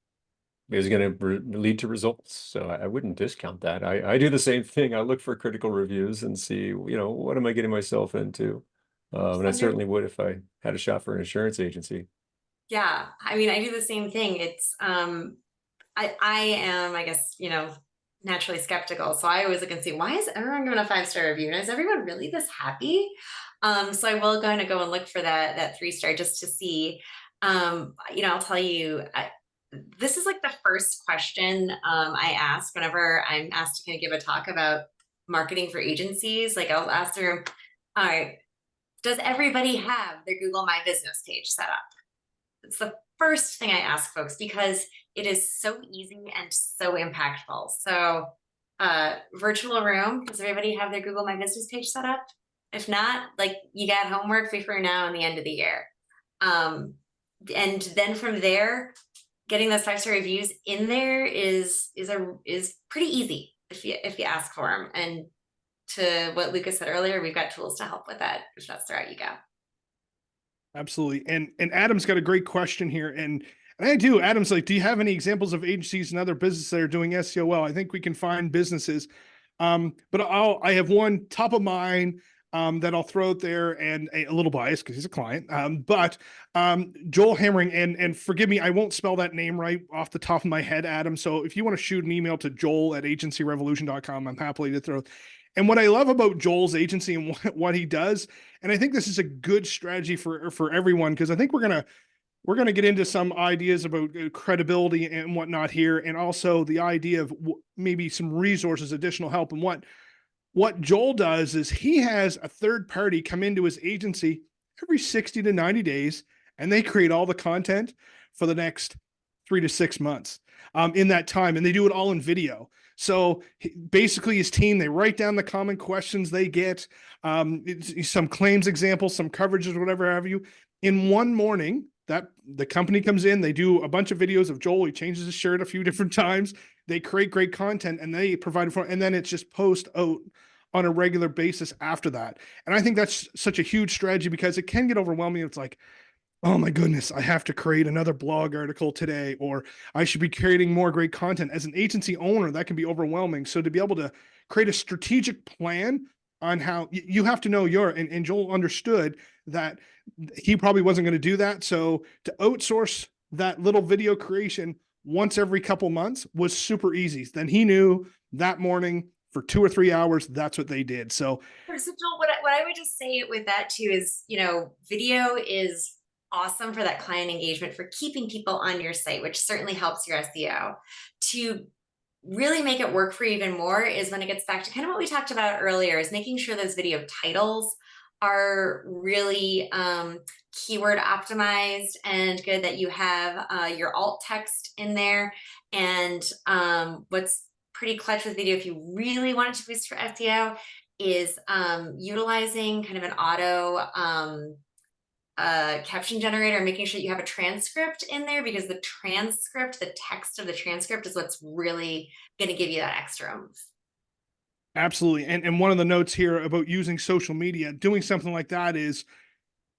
is going to lead to results. So I wouldn't discount that. I do the same thing. I look for critical reviews and see, what am I getting myself into? And I certainly would if I had a shop for an insurance agency. Yeah, I mean, I do the same thing. It's I am, I guess, naturally skeptical. So I always look and see, why is everyone giving a 5-star review? And is everyone really this happy? So I will kind of go and look for that 3-star just to see. I'll tell you, this is like the first question I ask whenever I'm asked to kind of give a talk about marketing for agencies. Like, I'll ask them, all right, does everybody have their Google My Business page set up? It's the first thing I ask folks because it is so easy and so impactful. So virtual room, does everybody have their Google My Business page set up? If not, like, you got homework for now and the end of the year. And then from there, getting those 5-star reviews in there is pretty easy if you ask for them. And to what Lucas said earlier, we've got tools to help with that if that's the route you go. Absolutely. And Adam's got a great question here. And I do. Adam's like, do you have any examples of agencies and other businesses that are doing SEO well? I think we can find businesses. But I have one top of mind that I'll throw out there, and a little biased because he's a client. But Joel Hammering, and forgive me, I won't spell that name right off the top of my head, Adam. So if you want to shoot an email to joel@agencyrevolution.com, I'm happy to throw. And what I love about Joel's agency and what he does, and I think this is a good strategy for everyone, because I think we're gonna get into some ideas about credibility and whatnot here, and also the idea of maybe some resources, additional help. And what Joel does is he has a third party come into his agency every 60 to 90 days, and they create all the content for the next 3 to 6 months in that time, and they do it all in video. So basically his team, they write down the common questions they get, some claims examples, some coverages, whatever have you. In one morning, that the company comes in, they do a bunch of videos of Joel. He changes his shirt a few different times. They create great content and they provide it for, and then it's just post out on a regular basis after that. And I think that's such a huge strategy because it can get overwhelming. It's like, oh my goodness, I have to create another blog article today, or I should be creating more great content. As an agency owner, that can be overwhelming. So to be able to create a strategic plan on how you have to know and Joel understood that he probably wasn't going to do that. So to outsource that little video creation once every couple months was super easy. Then he knew that morning for 2 or 3 hours, that's what they did. So Joel, what I would just say with that too is, video is awesome for that client engagement, for keeping people on your site, which certainly helps your SEO. To really make it work for you even more is when it gets back to kind of what we talked about earlier, is making sure those video titles are really keyword optimized and good, that you have your alt text in there. And what's pretty clutch with video, if you really want it to boost for SEO, is utilizing kind of an auto caption generator, making sure you have a transcript in there, because the transcript, the text of the transcript, is what's really going to give you that extra oomph. absolutely. And one of the notes here about using social media, doing something like that is,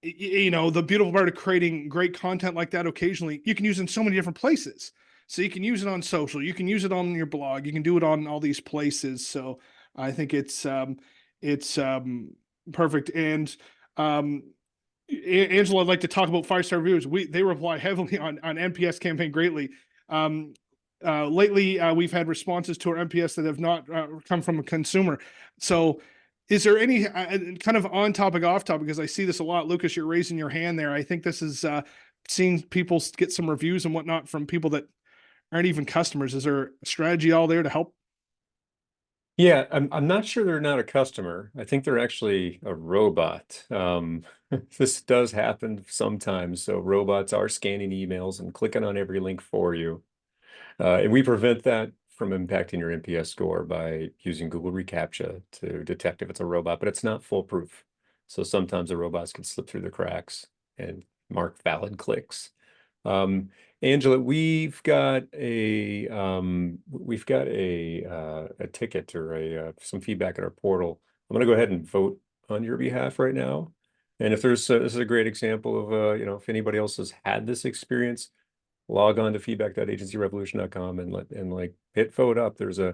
the beautiful part of creating great content like that occasionally, you can use in so many different places. So you can use it on social, you can use it on your blog, you can do it on all these places. So I think it's perfect. And Angela, I'd like to talk about 5-star reviews. They rely heavily on NPS campaign greatly. Lately, we've had responses to our NPS that have not come from a consumer. So is there any kind of on topic, off topic, because I see this a lot. Lucas, you're raising your hand there. I think this is seeing people get some reviews and whatnot from people that aren't even customers. Is there a strategy all there to help? Yeah, I'm not sure they're not a customer. I think they're actually a robot. This does happen sometimes. So robots are scanning emails and clicking on every link for you. And we prevent that from impacting your NPS score by using Google reCAPTCHA to detect if it's a robot, but it's not foolproof. So sometimes the robots can slip through the cracks and mark valid clicks. Angela, we've got a ticket or some feedback in our portal. I'm going to go ahead and vote on your behalf right now. And if there's this is a great example of if anybody else has had this experience, log on to feedback.agencyrevolution.com and hit vote up. There's an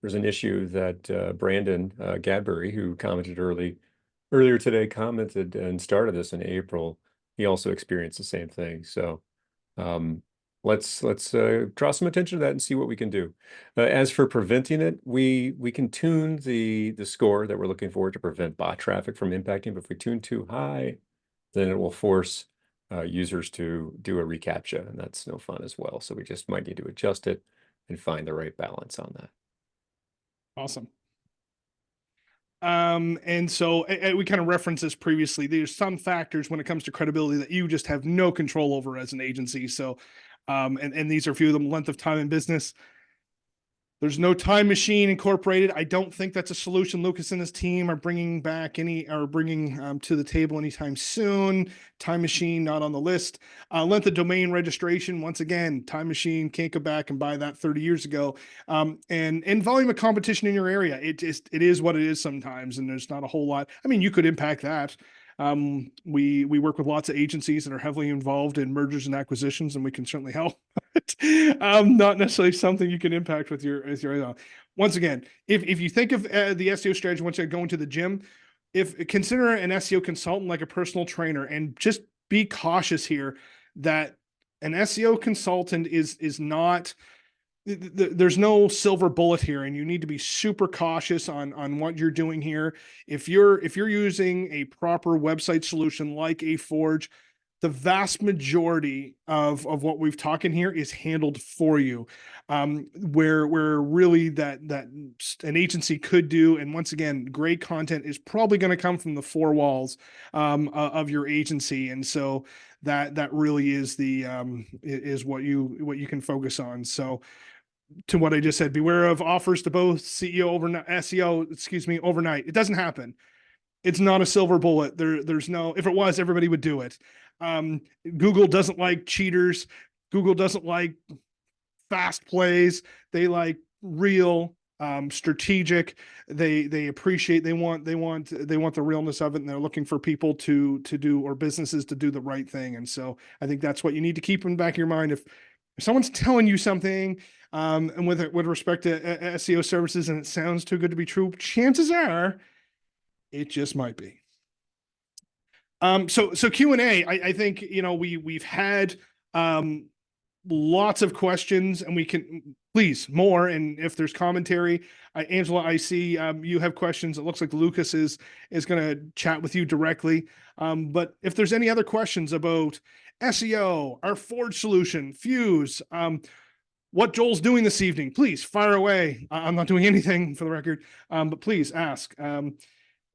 issue that Brandon Gadbury, who commented earlier today, commented and started this in April. He also experienced the same thing. So let's draw some attention to that and see what we can do. As for preventing it, we can tune the score that we're looking for to prevent bot traffic from impacting. But if we tune too high, then it will force users to do a reCAPTCHA, and that's no fun as well. So we just might need to adjust it and find the right balance on that. Awesome. And so we kind of referenced this previously. There's some factors when it comes to credibility that you just have no control over as an agency. So, and these are a few of them: length of time in business. There's no time machine incorporated. I don't think that's a solution Lucas and his team are bringing to the table anytime soon. Time machine not on the list. Length of domain registration. Once again, time machine can't go back and buy that 30 years ago. And volume of competition in your area. It is what it is sometimes, and there's not a whole lot. I mean, you could impact that. We work with lots of agencies that are heavily involved in mergers and acquisitions, and we can certainly help. Not necessarily something you can impact with your once again, if you think of the SEO strategy, once you go into the gym, consider an SEO consultant like a personal trainer, and just be cautious here that an SEO consultant is not, there's no silver bullet here, and you need to be super cautious on what you're doing here. If you're using a proper website solution like a Forge, the vast majority of what we've talking here is handled for you. Where really that an agency could do, and once again, great content is probably going to come from the four walls of your agency, and so that really is is what you can focus on. So, to what I just said, beware of offers to both SEO overnight. It doesn't happen. It's not a silver bullet. There's no, if it was, everybody would do it. Google doesn't like cheaters. Google doesn't like fast plays. They like real, strategic. They appreciate. They want the realness of it, and they're looking for people to do, or businesses to do the right thing. And so I think that's what you need to keep in the back of your mind. If someone's telling you something, and with respect to SEO services, and it sounds too good to be true, chances are it just might be. So Q&A, I think, we've had, lots of questions, and we can please more. And if there's commentary, Angela, I see, you have questions. It looks like Lucas is going to chat with you directly. But if there's any other questions about SEO, our Forge solution, Fuse, what Joel's doing this evening, please fire away. I'm not doing anything, for the record, but please ask.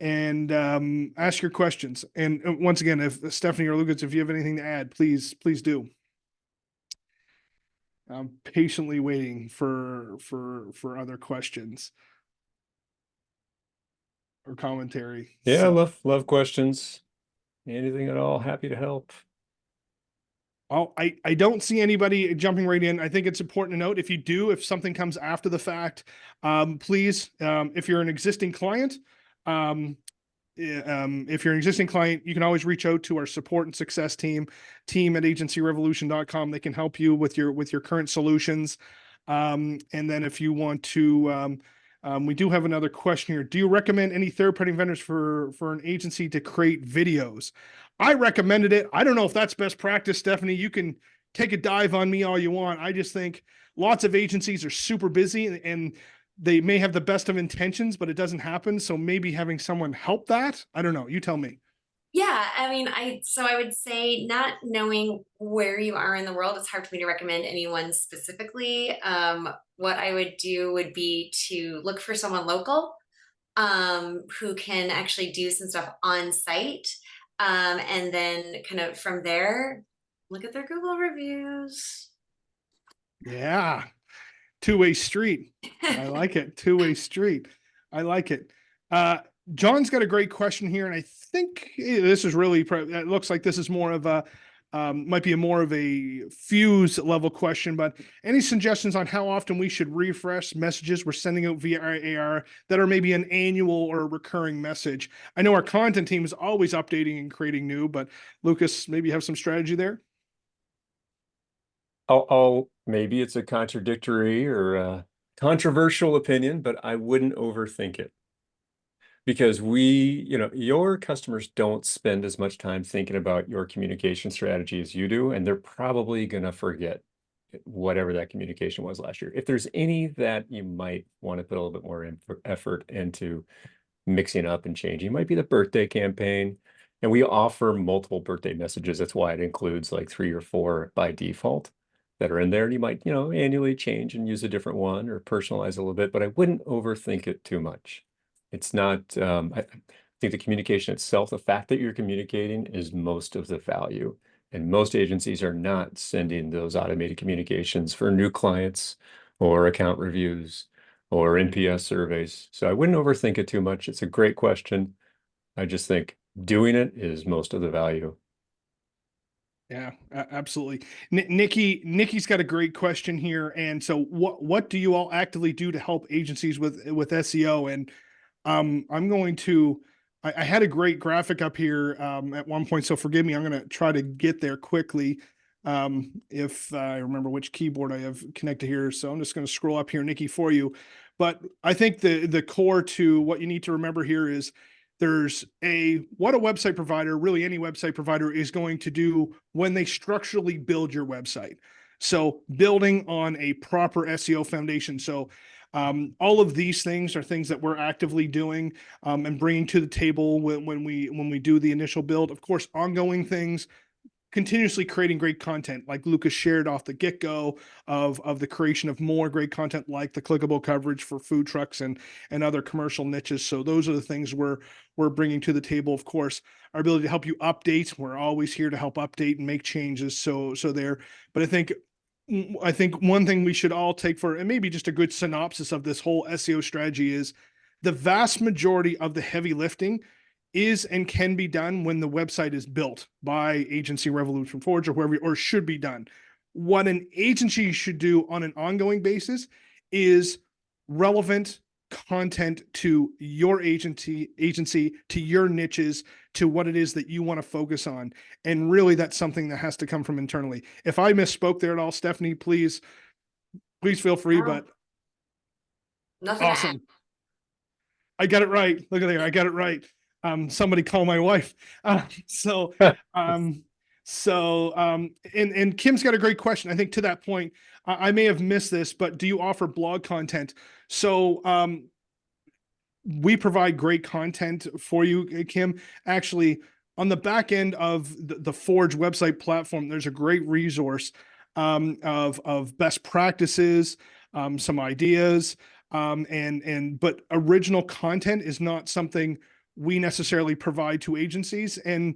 And ask your questions. And once again, if Stephanie or Lucas, if you have anything to add, please do. I'm patiently waiting for other questions or commentary. Yeah, love questions. Anything at all, happy to help. Well, I don't see anybody jumping right in. I think it's important to note, if something comes after the fact, please, if you're an existing client, if you're an existing client, you can always reach out to our support and success team at agencyrevolution.com. They can help you with your current solutions. And then if you want to, we do have another question here. Do you recommend any third-party vendors for an agency to create videos? I recommended it. I don't know if that's best practice, Stephanie. You can take a dive on me all you want. I just think lots of agencies are super busy, and they may have the best of intentions, but it doesn't happen. So maybe having someone help that, I don't know. You tell me. Yeah, I mean, I would say, not knowing where you are in the world, it's hard for me to recommend anyone specifically. What I would do would be to look for someone local, who can actually do some stuff on site. And then kind of from there, look at their Google reviews. Yeah. Two-way street. I like it. Two-way street. I like it. John's got a great question here, and I think this is really, it looks like this is more of a, might be more of a Fuse level question, but any suggestions on how often we should refresh messages we're sending out via our AR that are maybe an annual or recurring message? I know our content team is always updating and creating new, but Lucas, maybe you have some strategy there? Maybe it's a contradictory or a controversial opinion, but I wouldn't overthink it. Because your customers don't spend as much time thinking about your communication strategy as you do, and they're probably going to forget whatever that communication was last year. If there's any that you might want to put a little bit more effort into mixing up and changing, it might be the birthday campaign. And we offer multiple birthday messages. That's why it includes like 3 or 4 by default that are in there. And you might, annually change and use a different one or personalize a little bit, but I wouldn't overthink it too much. It's not, I think the communication itself, the fact that you're communicating, is most of the value. And most agencies are not sending those automated communications for new clients or account reviews or NPS surveys. So I wouldn't overthink it too much. It's a great question. I just think doing it is most of the value. Yeah, absolutely. Nikki's got a great question here. And so what do you all actively do to help agencies with SEO? And I'm going to, I had a great graphic up here at one point, so forgive me. I'm going to try to get there quickly if I remember which keyboard I have connected here. So I'm just going to scroll up here, Nikki, for you. But I think the core to what you need to remember here is there's what a website provider, really any website provider, is going to do when they structurally build your website. So building on a proper SEO foundation. So all of these things are things that we're actively doing and bringing to the table when we do the initial build. Of course, ongoing things, continuously creating great content, like Lucas shared off the get-go of the creation of more great content, like the clickable coverage for food trucks and other commercial niches. So those are the things we're bringing to the table. Of course, our ability to help you update. We're always here to help update and make changes. So there, but I think one thing we should all take for, and maybe just a good synopsis of this whole SEO strategy, is the vast majority of the heavy lifting is and can be done when the website is built by Agency Revolution Forge or whoever, or should be done. What an agency should do on an ongoing basis is relevant content to your agency, to your niches, to what it is that you want to focus on. And really, that's something that has to come from internally. If I misspoke there at all, Stephanie, please feel free, but Nothing to add. awesome. I got it right. Look at there. I got it right. Somebody call my wife. And Kim's got a great question. I think to that point, I may have missed this, but do you offer blog content? So, we provide great content for you, Kim. Actually, on the back end of the Forge website platform, there's a great resource of best practices, some ideas, but original content is not something we necessarily provide to agencies. And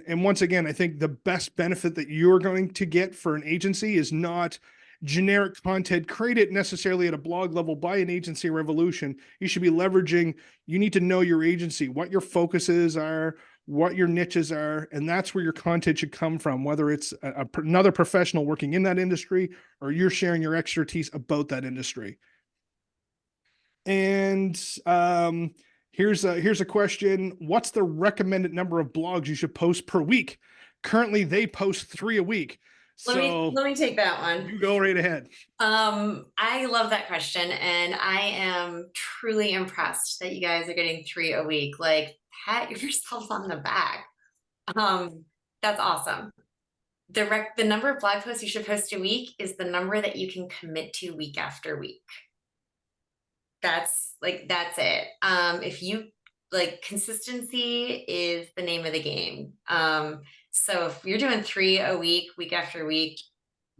once again, I think the best benefit that you're going to get for an agency is not generic content created necessarily at a blog level by an Agency Revolution. You should be leveraging, you need to know your agency, what your focuses are, what your niches are, and that's where your content should come from, whether it's another professional working in that industry or you're sharing your expertise about that industry. And here's a question. What's the recommended number of blogs you should post per week? Currently, they post 3 a week. Let me take that one. You go right ahead. I love that question, and I am truly impressed that you guys are getting 3 a week. Like, pat yourselves on the back. That's awesome. The number of blog posts you should post a week is the number that you can commit to week after week. That's it. If you like, consistency is the name of the game. So if you're doing 3 a week, week after week,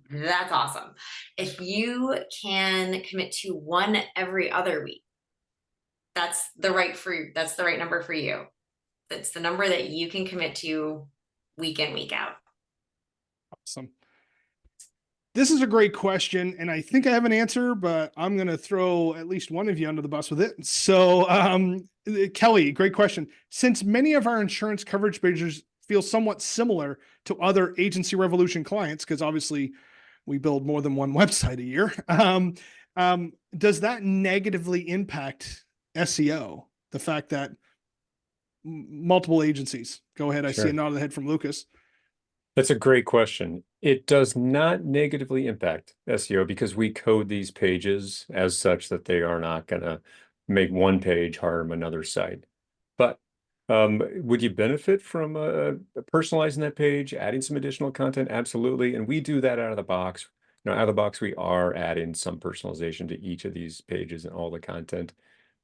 that's awesome. If you can commit to 1 every other week, that's the right number for you. That's the number that you can commit to week in, week out. Awesome. This is a great question, and I think I have an answer, but I'm going to throw at least one of you under the bus with it. So, Kelly, great question. Since many of our insurance coverage pages feel somewhat similar to other Agency Revolution clients, because obviously we build more than one website a year, does that negatively impact SEO? The fact that multiple agencies. Go ahead. I see a nod of the head from Lucas. That's a great question. It does not negatively impact SEO because we code these pages as such that they are not going to make one page harm another site. But would you benefit from personalizing that page, adding some additional content? Absolutely. And we do that out of the box. Out of the box, we are adding some personalization to each of these pages and all the content.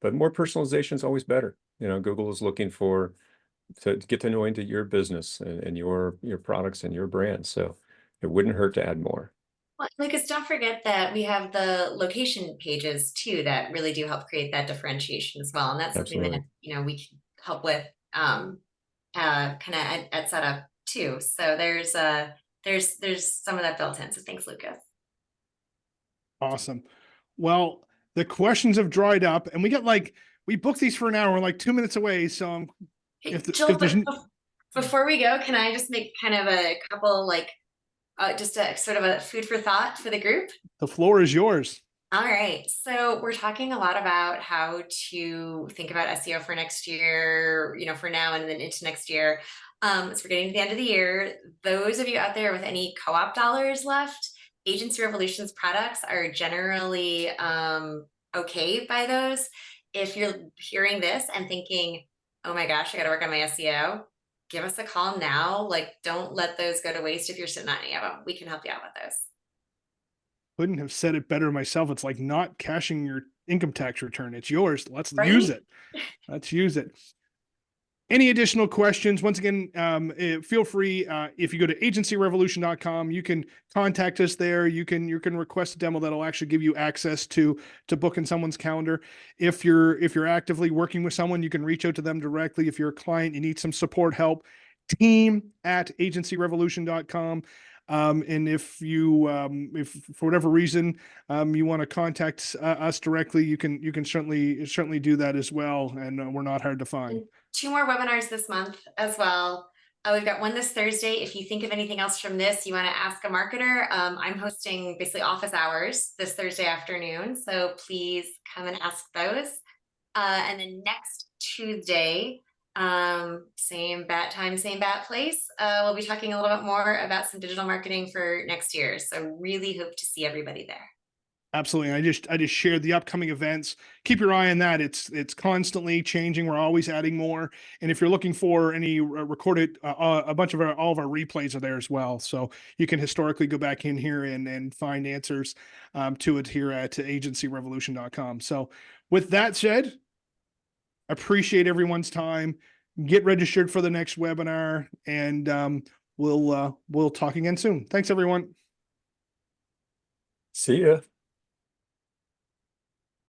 But more personalization is always better. Google is looking to get to know into your business and your products and your brand. So it wouldn't hurt to add more. Well, Lucas, don't forget that we have the location pages too that really do help create that differentiation as well. And that's something that we can help with kind of at setup too. So there's some of that built in. So thanks, Lucas. Awesome. Well, the questions have dried up, and we booked these for an hour. We're like 2 minutes away. So Joel, before we go, can I just make kind of a couple just a sort of a food for thought for the group? The floor is yours. All right. So we're talking a lot about how to think about SEO for next year, for now and then into next year. So we're getting to the end of the year. Those of you out there with any co-op dollars left, Agency Revolution's products are generally okay by those. If you're hearing this and thinking, oh my gosh, I got to work on my SEO, give us a call now. Don't let those go to waste if you're sitting on any of them. We can help you out with those. Couldn't have said it better myself. It's like not cashing your income tax return. It's yours. Let's use it. Let's use it. Any additional questions? Once again, feel free. If you go to agencyrevolution.com, you can contact us there. You can request a demo that'll actually give you access to book in someone's calendar. If you're actively working with someone, you can reach out to them directly. If you're a client, you need some support help, team@agencyrevolution.com. And if you, if for whatever reason, you want to contact us directly, you can certainly do that as well. And we're not hard to find. And 2 more webinars this month as well. We've got one this Thursday. If you think of anything else from this, you want to ask a marketer, I'm hosting basically office hours this Thursday afternoon. So please come and ask those. And then next Tuesday, same bat time, same bat place. We'll be talking a little bit more about some digital marketing for next year. So really hope to see everybody there. Absolutely. I just shared the upcoming events. Keep your eye on that. It's constantly changing. We're always adding more. And if you're looking for any recorded, a bunch of all of our replays are there as well. So you can historically go back in here and find answers to it here at agencyrevolution.com. So with that said, appreciate everyone's time. Get registered for the next webinar, and we'll talk again soon. Thanks, everyone. See ya.